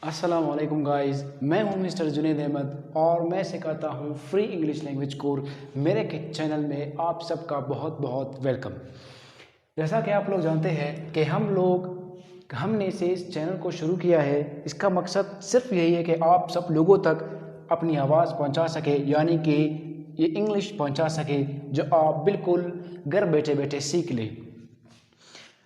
अस्सलाम वालेकुम गाइस, मैं हूं मिस्टर जुनेद अहमद और मैं सिखाता हूं फ्री इंग्लिश लैंग्वेज कोर्स। मेरे चैनल में आप सबका बहुत बहुत वेलकम। जैसा कि आप लोग जानते हैं कि हमने से इस चैनल को शुरू किया है। इसका मकसद सिर्फ यही है कि आप सब लोगों तक अपनी आवाज़ पहुंचा सके, यानी कि ये इंग्लिश पहुंचा सके जो आप बिल्कुल घर बैठे बैठे सीख लें।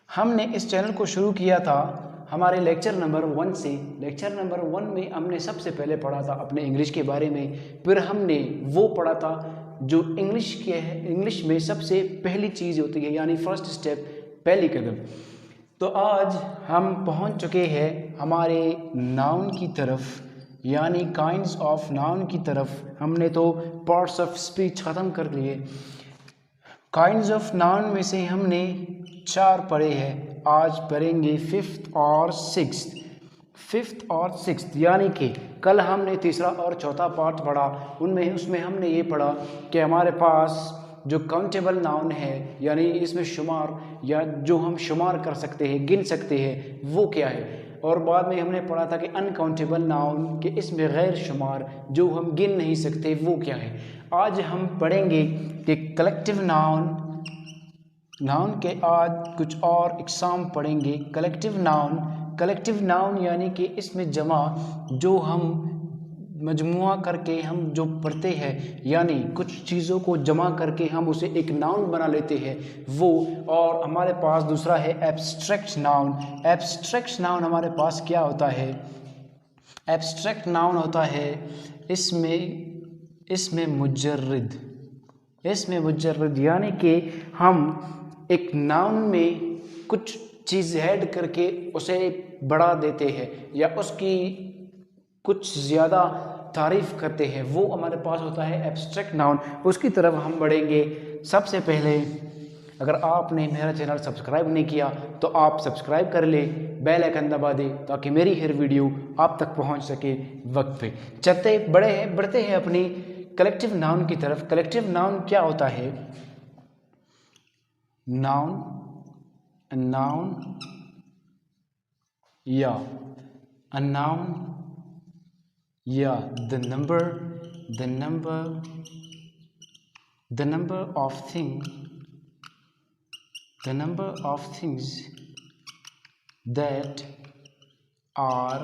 हमने इस चैनल को शुरू किया था हमारे लेक्चर नंबर 1 से। लेक्चर नंबर 1 में हमने सबसे पहले पढ़ा था अपने इंग्लिश के बारे में। फिर हमने वो पढ़ा था जो इंग्लिश में सबसे पहली चीज़ होती है, यानी फर्स्ट स्टेप, पहली कदम। तो आज हम पहुंच चुके हैं हमारे नाउन की तरफ, यानी काइंड्स ऑफ नाउन की तरफ। हमने तो पार्ट्स ऑफ स्पीच ख़त्म कर लिए। काइंड्स ऑफ नाउन में से हमने 4 पढ़े हैं। आज पढ़ेंगे फिफ्थ और सिक्स्थ, यानी कि कल हमने तीसरा और चौथा पार्ट पढ़ा। उसमें हमने ये पढ़ा कि हमारे पास जो काउंटेबल नाउन है, यानी इसमें शुमार या जो हम शुमार कर सकते हैं, गिन सकते हैं, वो क्या है। और बाद में हमने पढ़ा था कि अनकाउंटेबल नाउन, कि इसमें गैर शुमार जो हम गिन नहीं सकते, वो क्या है। आज हम पढ़ेंगे कि कलेक्टिव नाउन के आज कुछ और एग्जाम पढ़ेंगे। कलेक्टिव नाउन यानी कि इसमें जमा, जो हम मजमुआ करके हम जो पढ़ते हैं, यानी कुछ चीज़ों को जमा करके हम उसे एक नाउन बना लेते हैं, वो। और हमारे पास दूसरा है एब्स्ट्रैक्ट नाउन हमारे पास क्या होता है? एब्स्ट्रैक्ट नाउन होता है इसमें मुजर्रद, यानी कि हम एक नाउन में कुछ चीज़ ऐड करके उसे बढ़ा देते हैं या उसकी कुछ ज़्यादा तारीफ़ करते हैं, वो हमारे पास होता है एब्स्ट्रैक्ट नाउन। उसकी तरफ हम बढ़ेंगे। सबसे पहले, अगर आपने मेरा चैनल सब्सक्राइब नहीं किया तो आप सब्सक्राइब कर ले, बेल आइकन दबा दे ताकि मेरी हर वीडियो आप तक पहुंच सके वक्त पे। बढ़ते हैं अपनी कलेक्टिव नाउन की तरफ। कलेक्टिव नाउन क्या होता है? a noun या the number of things that are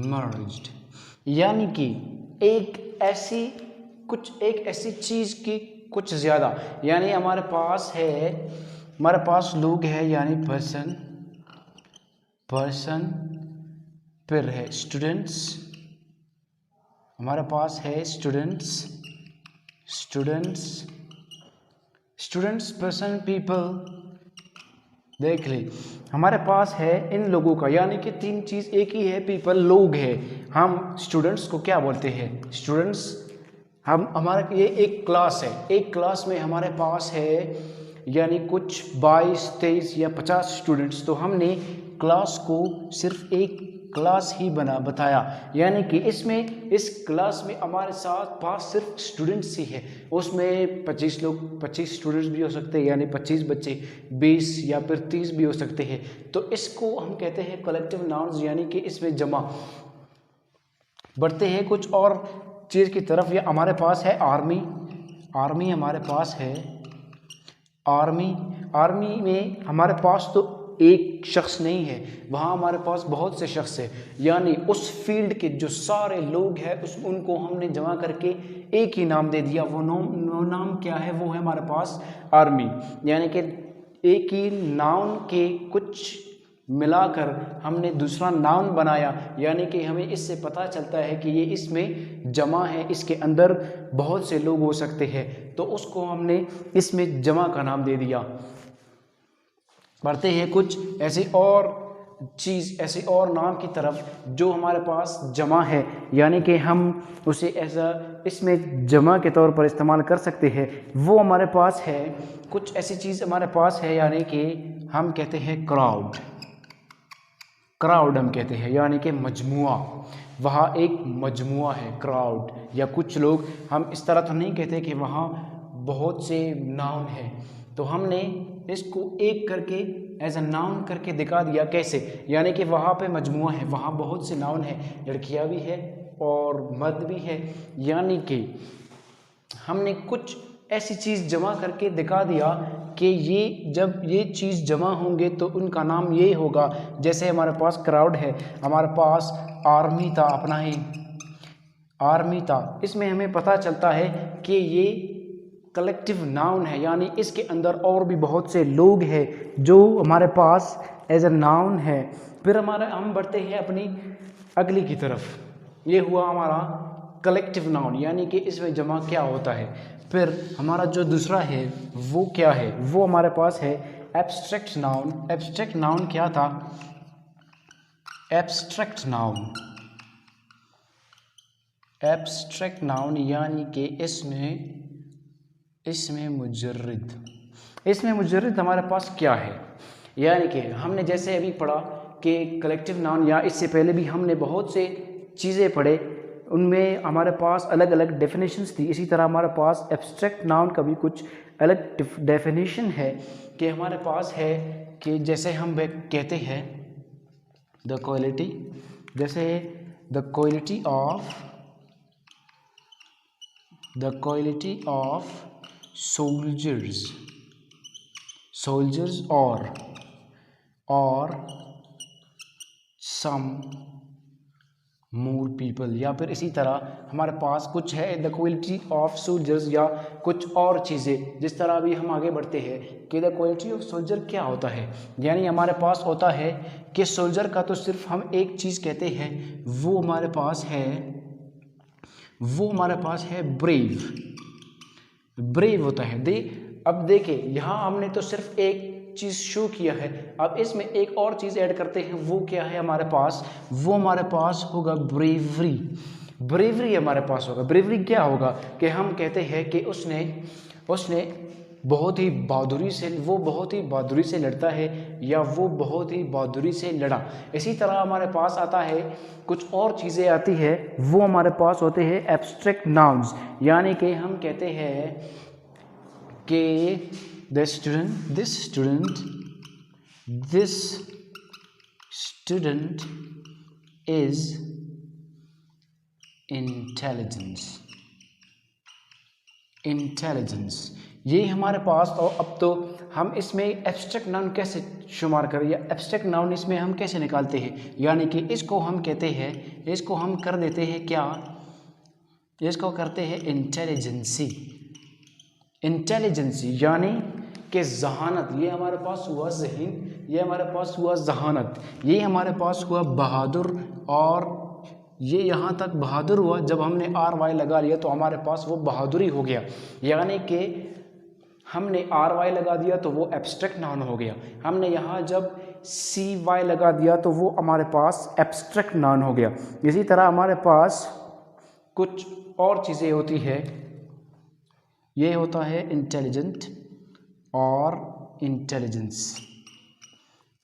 merged, यानी कि एक ऐसी चीज़ की कुछ ज़्यादा, यानी हमारे पास लोग है, यानी पर्सन, फिर है स्टूडेंट्स, हमारे पास है स्टूडेंट्स, पर्सन, पीपल। देख ले, हमारे पास है इन लोगों का, यानी कि 3 चीज़ एक ही है, पीपल, लोग है। हम स्टूडेंट्स को क्या बोलते हैं? स्टूडेंट्स। हमारा ये एक क्लास है। एक क्लास में हमारे पास है यानी कुछ 22, 23 या 50 स्टूडेंट्स। तो हमने क्लास को सिर्फ एक क्लास ही बताया, यानी कि इस क्लास में हमारे साथ पास सिर्फ स्टूडेंट्स ही है। उसमें 25 स्टूडेंट्स भी हो सकते हैं, यानी 25 बच्चे, 20 या फिर 30 भी हो सकते हैं। तो इसको हम कहते हैं कलेक्टिव नाउन्स, यानी कि इसमें जमा। बढ़ते हैं कुछ और चीज़ की तरफ। या हमारे पास है आर्मी हमारे पास है आर्मी में हमारे पास तो एक शख्स नहीं है, वहाँ हमारे पास बहुत से शख्स है, यानी उस फील्ड के जो सारे लोग हैं उनको हमने जमा करके एक ही नाम दे दिया। वो नाम क्या है? वो है हमारे पास आर्मी, यानी कि एक ही नाउन के कुछ मिलाकर हमने दूसरा नाउन बनाया, यानी कि हमें इससे पता चलता है कि ये इसमें जमा है, इसके अंदर बहुत से लोग हो सकते हैं, तो उसको हमने इसमें जमा का नाम दे दिया। बढ़ते हैं कुछ ऐसे और नाम की तरफ जो हमारे पास जमा है, यानी कि हम उसे ऐसा इसमें जमा के तौर पर इस्तेमाल कर सकते हैं। वो हमारे पास है, कुछ ऐसी चीज़ हमारे पास है, यानी कि हम कहते हैं क्राउड हम कहते हैं, यानी कि मजमुआ। वहाँ एक मजमुआ है, क्राउड, या कुछ लोग। हम इस तरह तो नहीं कहते कि वहाँ बहुत से नाउन हैं, तो हमने इसको एक करके एज अ नाउन करके दिखा दिया। कैसे? यानी कि वहाँ पे मजमुआ है, वहाँ बहुत से नाउन है, लड़कियाँ भी है और मर्द भी है, यानी कि हमने कुछ ऐसी चीज़ जमा करके दिखा दिया कि ये जब ये चीज़ जमा होंगे तो उनका नाम ये होगा। जैसे हमारे पास क्राउड है, हमारे पास आर्मी था, अपना ही आर्मी था, इसमें हमें पता चलता है कि ये कलेक्टिव नाउन है, यानी इसके अंदर और भी बहुत से लोग हैं जो हमारे पास एज अ नाउन है। फिर हम बढ़ते हैं अपनी अगली की तरफ। ये हुआ हमारा कलेक्टिव नाउन, यानी कि इसमें जमा क्या होता है। फिर हमारा जो दूसरा है वो क्या है? वो हमारे पास है एब्स्ट्रैक्ट नाउन। एब्स्ट्रैक्ट नाउन क्या था? एब्स्ट्रैक्ट नाउन, एब्स्ट्रैक्ट नाउन यानी कि इसमें मुजर्रिद हमारे पास क्या है? यानी कि हमने जैसे अभी पढ़ा कि कलेक्टिव नाउन, या इससे पहले भी हमने बहुत से चीज़ें पढ़े, उनमें हमारे पास अलग अलग डेफिनेशंस थी। इसी तरह हमारे पास एब्स्ट्रैक्ट नाउन का भी कुछ अलग डेफिनेशन है कि हमारे पास है कि जैसे हम कहते हैं द क्वालिटी, जैसे द क्वालिटी ऑफ सोल्जर्स और सम मोर पीपल, या फिर इसी तरह हमारे पास कुछ है द क्वालिटी ऑफ सोल्जर्स या कुछ और चीज़ें। जिस तरह अभी हम आगे बढ़ते हैं कि द क्वालिटी ऑफ सोल्जर क्या होता है, यानी हमारे पास होता है कि सोल्जर का तो सिर्फ हम एक चीज़ कहते हैं, वो हमारे पास है ब्रेव होता है। अब देखिए यहाँ हमने तो सिर्फ एक चीज़ शो किया है, अब इसमें एक और चीज़ ऐड करते हैं। वो क्या है हमारे पास? वो हमारे पास होगा ब्रेवरी हमारे पास होगा। ब्रेवरी क्या होगा कि हम कहते हैं कि उसने बहुत ही बहादुरी से लड़ता है, या वो बहुत ही बहादुरी से लड़ा। इसी तरह हमारे पास आता है कुछ और चीज़ें आती है, वो हमारे पास होते हैं एब्स्ट्रैक्ट नाउन्स, यानी कि हम कहते हैं कि this student is इंटेलिजेंस। ये हमारे पास। और अब तो हम इसमें एब्स्ट्रैक्ट नाउन कैसे शुमार करें, या एब्स्ट्रैक्ट नाउन इसमें हम कैसे निकालते हैं, यानी कि इसको हम कहते हैं, इसको हम कर देते हैं क्या? इसको करते हैं इंटेलिजेंसी, यानी कि जहानत। ये हमारे पास हुआ ज़हीन, ये हमारे पास हुआ जहानत, ये हमारे पास हुआ बहादुर, और ये यहाँ तक बहादुर हुआ। जब हमने RY लगा लिया तो हमारे पास वो बहादुरी हो गया, यानी कि हमने RY लगा दिया तो वो एब्स्ट्रैक्ट नाउन हो गया। हमने यहाँ जब CY लगा दिया तो वो हमारे पास एब्स्ट्रैक्ट नाउन हो गया। इसी तरह हमारे पास कुछ और चीज़ें होती है, ये होता है इंटेलिजेंट और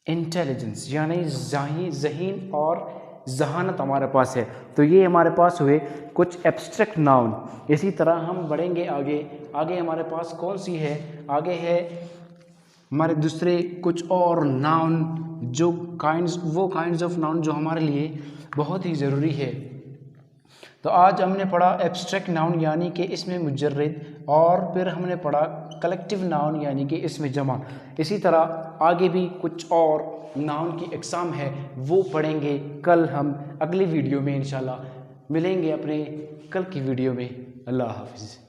इंटेलिजेंस यानी ज़हीन और जहानत हमारे पास है। तो ये हमारे पास हुए कुछ एब्स्ट्रैक्ट नाउन। इसी तरह हम बढ़ेंगे आगे हमारे पास कौन सी है? आगे है हमारे दूसरे कुछ और नाउन, जो काइंड्स ऑफ नाउन जो हमारे लिए बहुत ही ज़रूरी है। तो आज हमने पढ़ा एब्स्ट्रैक्ट नाउन यानी कि इसमें मुजर्रिद, और फिर हमने पढ़ा कलेक्टिव नाउन यानी कि इसमें जमा। इसी तरह आगे भी कुछ और नाउन की एग्ज़ाम है, वो पढ़ेंगे कल हम अगली वीडियो में। इंशाल्लाह मिलेंगे अपने कल की वीडियो में। अल्लाह हाफिज़।